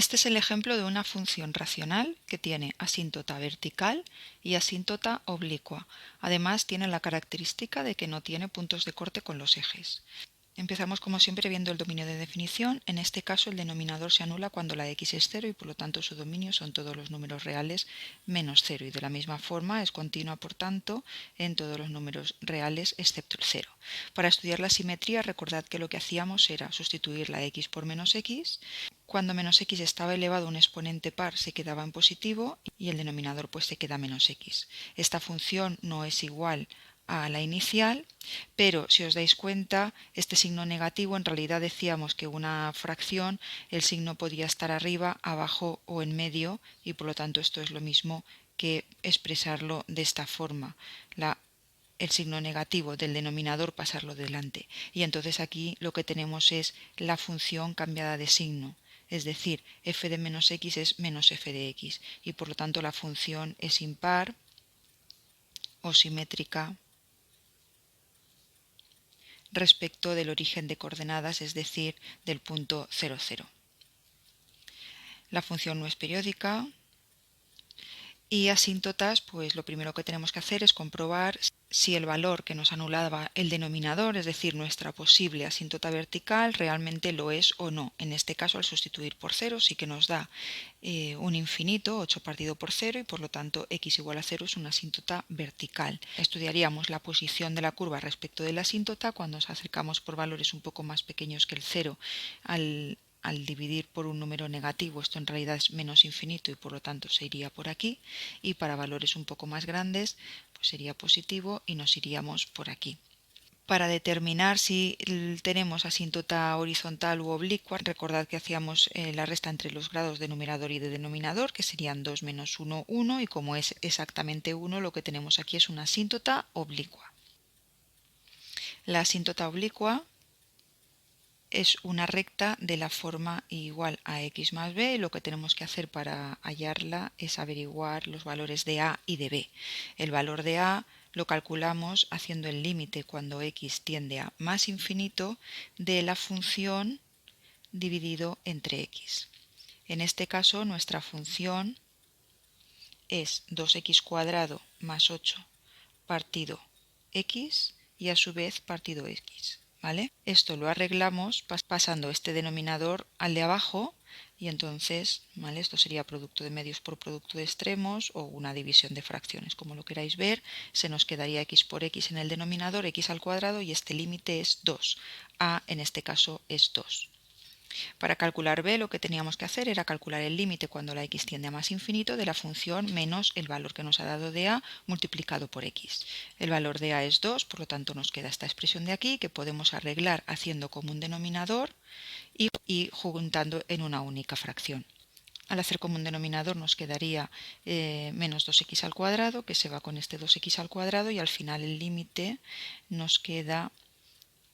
Este es el ejemplo de una función racional que tiene asíntota vertical y asíntota oblicua. Además, tiene la característica de que no tiene puntos de corte con los ejes. Empezamos como siempre viendo el dominio de definición. En este caso el denominador se anula cuando la x es 0 y por lo tanto su dominio son todos los números reales menos 0 y de la misma forma es continua por tanto en todos los números reales excepto el 0. Para estudiar la simetría recordad que lo que hacíamos era sustituir la x por menos x. Cuando menos x estaba elevado a un exponente par se quedaba en positivo y el denominador pues se queda menos x. Esta función no es igual a la inicial, pero si os dais cuenta, este signo negativo en realidad decíamos que una fracción, el signo podía estar arriba, abajo o en medio y por lo tanto esto es lo mismo que expresarlo de esta forma. El signo negativo del denominador pasarlo delante. Y entonces aquí lo que tenemos es la función cambiada de signo. Es decir, f de menos x es menos f de x y por lo tanto la función es impar o simétrica respecto del origen de coordenadas, es decir, del punto 0, 0. La función no es periódica y asíntotas, pues lo primero que tenemos que hacer es comprobar si el valor que nos anulaba el denominador, es decir, nuestra posible asíntota vertical, realmente lo es o no. En este caso, al sustituir por 0, sí que nos da un infinito, 8 partido por 0, y por lo tanto x igual a 0 es una asíntota vertical. Estudiaríamos la posición de la curva respecto de la asíntota cuando nos acercamos por valores un poco más pequeños que el 0 al dividir por un número negativo, esto en realidad es menos infinito y por lo tanto se iría por aquí, y para valores un poco más grandes pues sería positivo y nos iríamos por aquí. Para determinar si tenemos asíntota horizontal u oblicua, recordad que hacíamos la resta entre los grados de numerador y de denominador, que serían 2 menos 1, 1, y como es exactamente 1, lo que tenemos aquí es una asíntota oblicua. La asíntota oblicua es una recta de la forma igual a x más b y lo que tenemos que hacer para hallarla es averiguar los valores de a y de b. El valor de a lo calculamos haciendo el límite cuando x tiende a más infinito de la función dividido entre x. En este caso nuestra función es 2x² más 8 partido x y a su vez partido x. ¿Vale? Esto lo arreglamos pasando este denominador al de abajo y entonces, ¿vale? Esto sería producto de medios por producto de extremos o una división de fracciones, como lo queráis ver. Se nos quedaría x por x en el denominador, x² y este límite es 2. A en este caso es 2. Para calcular b lo que teníamos que hacer era calcular el límite cuando la x tiende a más infinito de la función menos el valor que nos ha dado de a multiplicado por x. El valor de a es 2, por lo tanto nos queda esta expresión de aquí que podemos arreglar haciendo común denominador y juntando en una única fracción. Al hacer común denominador nos quedaría menos 2x² que se va con este 2x² y al final el límite nos queda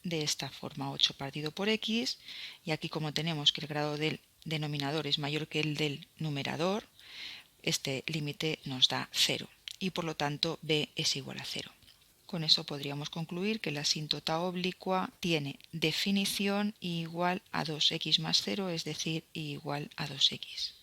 de esta forma, 8 partido por x, y aquí como tenemos que el grado del denominador es mayor que el del numerador, este límite nos da 0 y por lo tanto b es igual a 0. Con eso podríamos concluir que la asíntota oblicua tiene definición igual a 2x más 0, es decir, igual a 2x.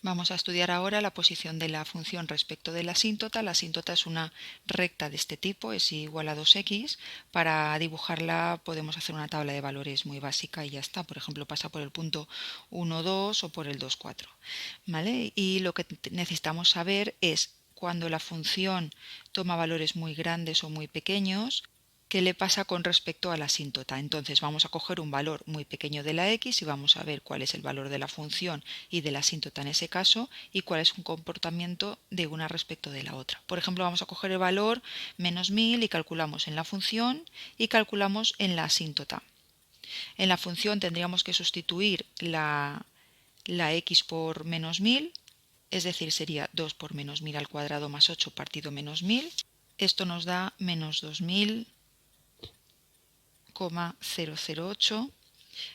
Vamos a estudiar ahora la posición de la función respecto de la asíntota. La asíntota es una recta de este tipo, es igual a 2x. Para dibujarla podemos hacer una tabla de valores muy básica y ya está. Por ejemplo, pasa por el punto 1, 2 o por el 2, 4. ¿Vale? Y lo que necesitamos saber es cuando la función toma valores muy grandes o muy pequeños, ¿qué le pasa con respecto a la asíntota? Entonces vamos a coger un valor muy pequeño de la x y vamos a ver cuál es el valor de la función y de la asíntota en ese caso y cuál es un comportamiento de una respecto de la otra. Por ejemplo, vamos a coger el valor menos 1000 y calculamos en la función y calculamos en la asíntota. En la función tendríamos que sustituir la x por menos 1000, es decir, sería 2 por menos 1000 al cuadrado más 8 partido menos 1000. Esto nos da menos 2000,008,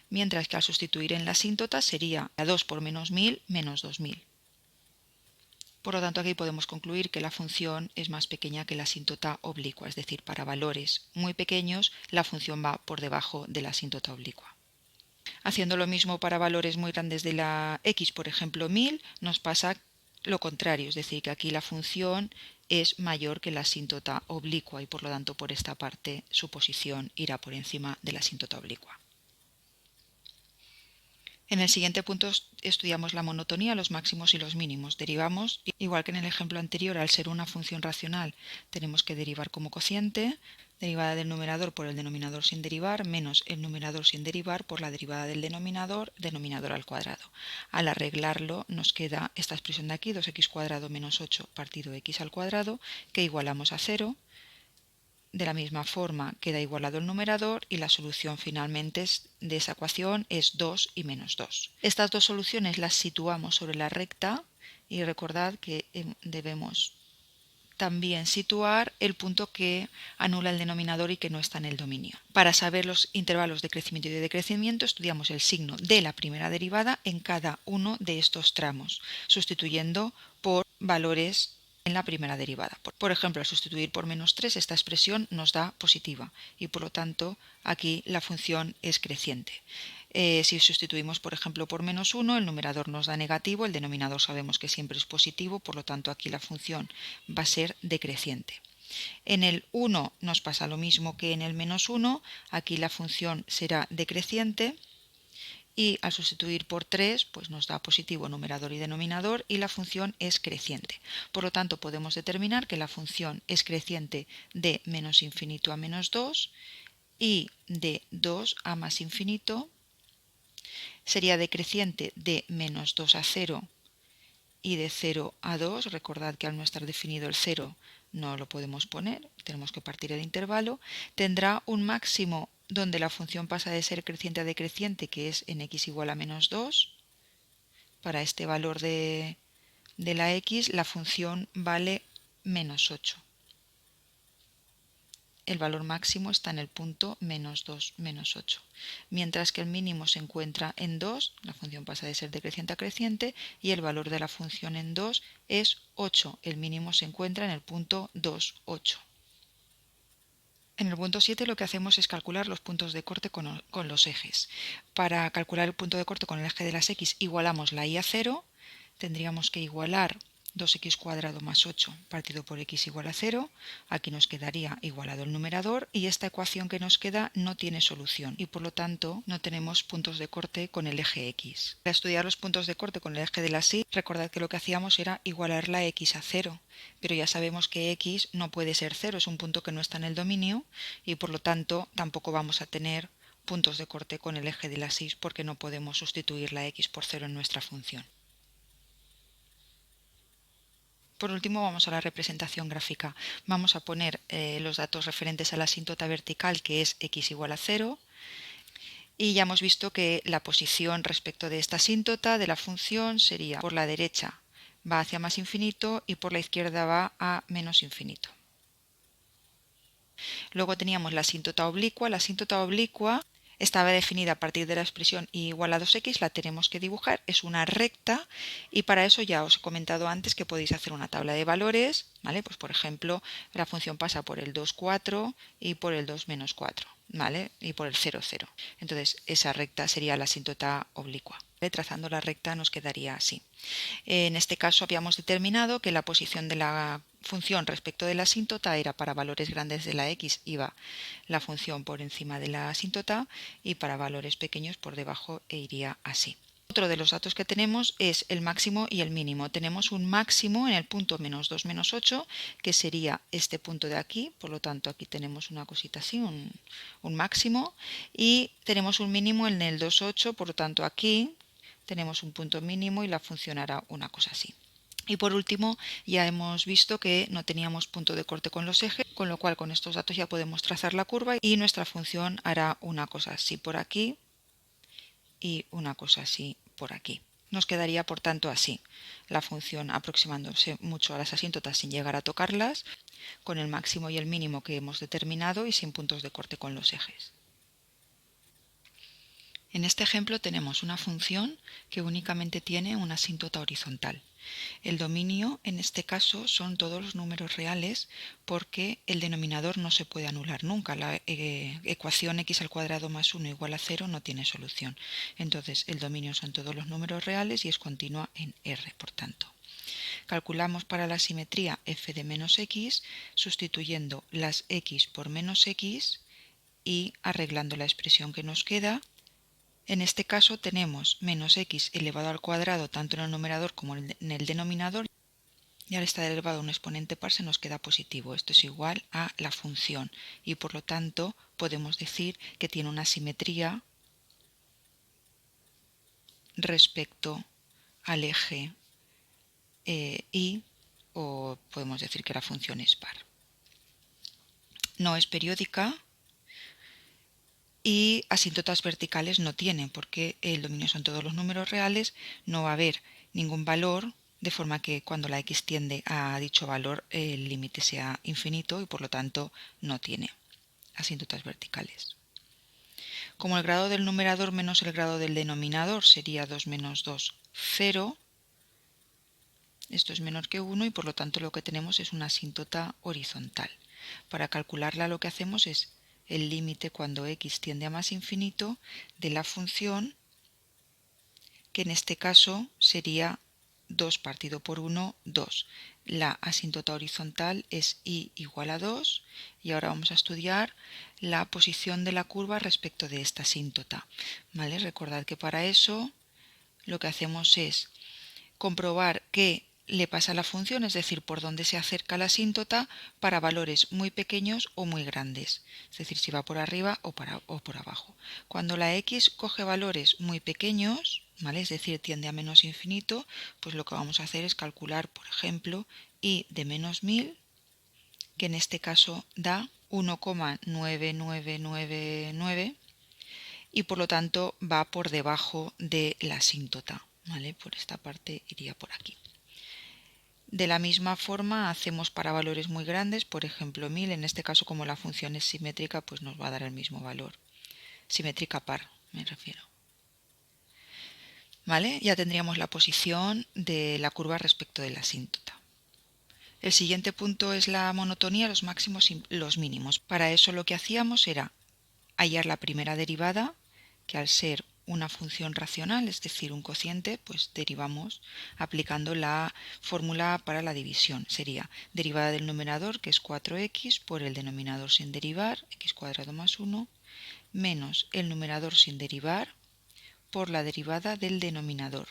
mientras que al sustituir en la asíntota sería 2 por menos 1000 menos 2000. Por lo tanto, aquí podemos concluir que la función es más pequeña que la asíntota oblicua, es decir, para valores muy pequeños la función va por debajo de la asíntota oblicua. Haciendo lo mismo para valores muy grandes de la x, por ejemplo 1000, nos pasa lo contrario, es decir, que aquí la función es mayor que la asíntota oblicua y por lo tanto por esta parte su posición irá por encima de la asíntota oblicua. En el siguiente punto estudiamos la monotonía, los máximos y los mínimos. Derivamos, igual que en el ejemplo anterior, al ser una función racional, tenemos que derivar como cociente, derivada del numerador por el denominador sin derivar, menos el numerador sin derivar por la derivada del denominador, denominador al cuadrado. Al arreglarlo nos queda esta expresión de aquí, 2x cuadrado menos 8 partido x al cuadrado, que igualamos a 0. De la misma forma queda igualado el numerador y la solución finalmente de esa ecuación es 2 y menos 2. Estas dos soluciones las situamos sobre la recta y recordad que debemos también situar el punto que anula el denominador y que no está en el dominio. Para saber los intervalos de crecimiento y de decrecimiento estudiamos el signo de la primera derivada en cada uno de estos tramos, sustituyendo por valores en la primera derivada. Por ejemplo, al sustituir por menos 3, esta expresión nos da positiva y por lo tanto aquí la función es creciente. Si sustituimos, por ejemplo, por menos 1, el numerador nos da negativo, el denominador sabemos que siempre es positivo, por lo tanto aquí la función va a ser decreciente. En el 1 nos pasa lo mismo que en el menos 1, aquí la función será decreciente. Y al sustituir por 3, pues nos da positivo numerador y denominador y la función es creciente. Por lo tanto, podemos determinar que la función es creciente de menos infinito a menos 2 y de 2 a más infinito. Sería decreciente de menos 2 a 0 y de 0 a 2. Recordad que al no estar definido el 0 no lo podemos poner, tenemos que partir el intervalo. Tendrá un máximo donde la función pasa de ser creciente a decreciente, que es en x igual a menos 2. Para este valor de la x, la función vale menos 8. El valor máximo está en el punto menos 2, menos 8. Mientras que el mínimo se encuentra en 2, la función pasa de ser decreciente a creciente, y el valor de la función en 2 es 8. El mínimo se encuentra en el punto 2, 8. En el punto 7 lo que hacemos es calcular los puntos de corte con los ejes. Para calcular el punto de corte con el eje de las x igualamos la y a 0. Tendríamos que igualar 2x cuadrado más 8 partido por x igual a 0. Aquí nos quedaría igualado el numerador y esta ecuación que nos queda no tiene solución y por lo tanto no tenemos puntos de corte con el eje x. Para estudiar los puntos de corte con el eje de las y, recordad que lo que hacíamos era igualar la x a 0. Pero ya sabemos que x no puede ser 0, es un punto que no está en el dominio y por lo tanto tampoco vamos a tener puntos de corte con el eje de las y porque no podemos sustituir la x por 0 en nuestra función. Por último vamos a la representación gráfica. Vamos a poner los datos referentes a la asíntota vertical, que es x igual a 0. Y ya hemos visto que la posición respecto de esta asíntota de la función sería por la derecha va hacia más infinito y por la izquierda va a menos infinito. Luego teníamos la asíntota oblicua. La asíntota oblicua estaba definida a partir de la expresión y igual a 2x, la tenemos que dibujar, es una recta y para eso ya os he comentado antes que podéis hacer una tabla de valores, ¿vale? Pues por ejemplo, la función pasa por el 2, 4 y por el 2, menos 4, ¿vale? Y por el 0, 0. Entonces esa recta sería la asíntota oblicua. Trazando la recta nos quedaría así. En este caso habíamos determinado que la posición de la función respecto de la asíntota era para valores grandes de la x iba la función por encima de la asíntota y para valores pequeños por debajo e iría así. Otro de los datos que tenemos es el máximo y el mínimo. Tenemos un máximo en el punto menos 2, menos 8, que sería este punto de aquí, por lo tanto aquí tenemos una cosita así, un máximo, y tenemos un mínimo en el 2, 8, por lo tanto aquí tenemos un punto mínimo y la función hará una cosa así. Y por último, ya hemos visto que no teníamos punto de corte con los ejes, con lo cual con estos datos ya podemos trazar la curva y nuestra función hará una cosa así por aquí y una cosa así por aquí. Nos quedaría por tanto así, la función aproximándose mucho a las asíntotas sin llegar a tocarlas, con el máximo y el mínimo que hemos determinado y sin puntos de corte con los ejes. En este ejemplo tenemos una función que únicamente tiene una asíntota horizontal. El dominio en este caso son todos los números reales porque el denominador no se puede anular nunca. La ecuación x al cuadrado más 1 igual a 0 no tiene solución. Entonces el dominio son todos los números reales y es continua en R, por tanto. Calculamos para la simetría f de menos x sustituyendo las x por menos x y arreglando la expresión que nos queda. En este caso tenemos menos x elevado al cuadrado tanto en el numerador como en el denominador y al estar elevado a un exponente par se nos queda positivo. Esto es igual a la función y por lo tanto podemos decir que tiene una simetría respecto al eje y o podemos decir que la función es par. No es periódica y asíntotas verticales no tiene porque el dominio son todos los números reales, no va a haber ningún valor de forma que cuando la x tiende a dicho valor el límite sea infinito y por lo tanto no tiene asíntotas verticales. Como el grado del numerador menos el grado del denominador sería 2 menos 2, 0, esto es menor que 1 y por lo tanto lo que tenemos es una asíntota horizontal. Para calcularla lo que hacemos es el límite cuando x tiende a más infinito de la función, que en este caso sería 2 partido por 1, 2. La asíntota horizontal es y igual a 2 y ahora vamos a estudiar la posición de la curva respecto de esta asíntota. ¿Vale? Recordad que para eso lo que hacemos es comprobar qué le pasa a la función, es decir, por dónde se acerca la asíntota para valores muy pequeños o muy grandes, es decir, si va por arriba o por abajo. Cuando la x coge valores muy pequeños, ¿vale? Es decir, tiende a menos infinito, pues lo que vamos a hacer es calcular, por ejemplo, y de menos 1000, que en este caso da 1,9999 y por lo tanto va por debajo de la asíntota, ¿vale? Por esta parte iría por aquí. De la misma forma hacemos para valores muy grandes, por ejemplo 1000, en este caso como la función es simétrica, pues nos va a dar el mismo valor. Simétrica par, me refiero. ¿Vale? Ya tendríamos la posición de la curva respecto de la asíntota. El siguiente punto es la monotonía, los máximos y los mínimos. Para eso lo que hacíamos era hallar la primera derivada, que al ser una función racional, es decir, un cociente, pues derivamos aplicando la fórmula para la división. Sería derivada del numerador, que es 4x, por el denominador sin derivar, x cuadrado más 1, menos el numerador sin derivar, por la derivada del denominador,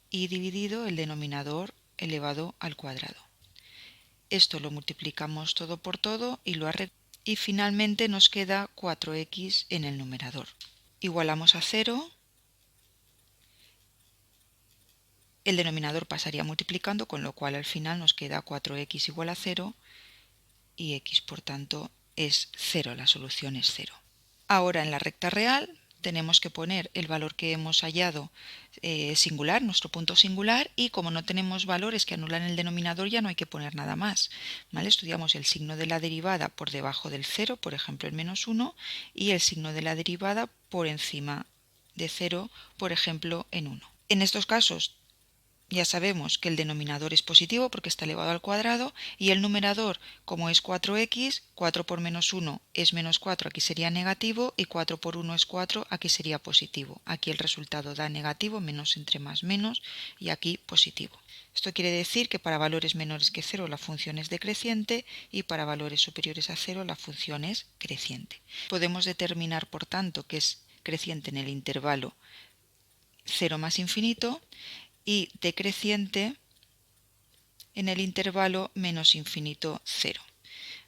y dividido el denominador elevado al cuadrado. Esto lo multiplicamos todo por todo y lo arreglamos. Y finalmente nos queda 4x en el numerador. Igualamos a 0, el denominador pasaría multiplicando, con lo cual al final nos queda 4x igual a 0 y x por tanto es 0, la solución es 0. Ahora en la recta real tenemos que poner el valor que hemos hallado singular, nuestro punto singular, y como no tenemos valores que anulan el denominador ya no hay que poner nada más. ¿Vale? Estudiamos el signo de la derivada por debajo del 0, por ejemplo el menos 1, y el signo de la derivada por encima de 0, por ejemplo en 1. En estos casos ya sabemos que el denominador es positivo porque está elevado al cuadrado y el numerador, como es 4x, 4 por menos 1 es menos 4, aquí sería negativo, y 4 por 1 es 4, aquí sería positivo. Aquí el resultado da negativo, menos entre más menos, y aquí positivo. Esto quiere decir que para valores menores que 0 la función es decreciente y para valores superiores a 0 la función es creciente. Podemos determinar, por tanto, que es creciente en el intervalo 0 más infinito y decreciente en el intervalo menos infinito 0.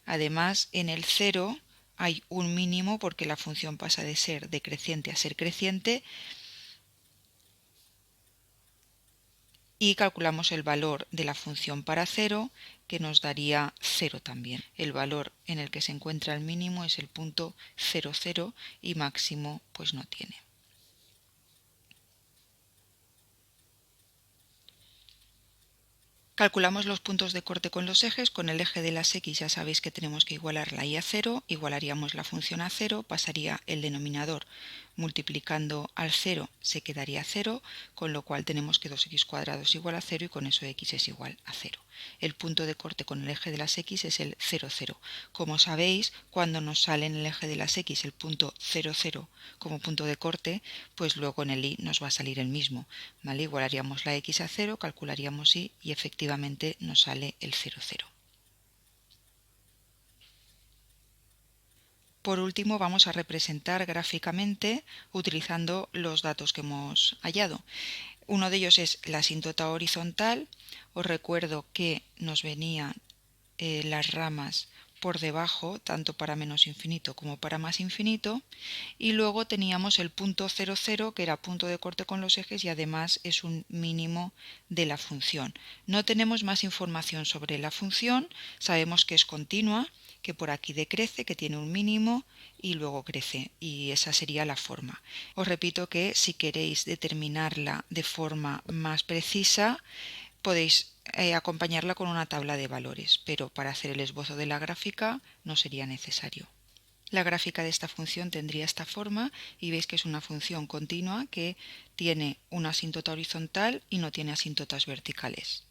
Además, en el 0 hay un mínimo porque la función pasa de ser decreciente a ser creciente y calculamos el valor de la función para 0, que nos daría 0 también. El valor en el que se encuentra el mínimo es el punto 0, 0 y máximo pues no tiene. Calculamos los puntos de corte con los ejes. Con el eje de las x ya sabéis que tenemos que igualar la y a 0, igualaríamos la función a 0, pasaría el denominador multiplicando al 0 se quedaría 0, con lo cual tenemos que 2x² es igual a 0 y con eso x es igual a 0. El punto de corte con el eje de las x es el 0, 0. Como sabéis, cuando nos sale en el eje de las x el punto 0, 0 como punto de corte, pues luego en el y nos va a salir el mismo, ¿vale? Igualaríamos la x a 0, calcularíamos y efectivamente nos sale el 0, 0. Por último, vamos a representar gráficamente utilizando los datos que hemos hallado. Uno de ellos es la asíntota horizontal. Os recuerdo que nos venían las ramas por debajo, tanto para menos infinito como para más infinito, y luego teníamos el punto 0, 0, que era punto de corte con los ejes y además es un mínimo de la función. No tenemos más información sobre la función, sabemos que es continua, que por aquí decrece, que tiene un mínimo y luego crece, y esa sería la forma. Os repito que si queréis determinarla de forma más precisa, podéis acompañarla con una tabla de valores, pero para hacer el esbozo de la gráfica no sería necesario. La gráfica de esta función tendría esta forma y veis que es una función continua que tiene una asíntota horizontal y no tiene asíntotas verticales.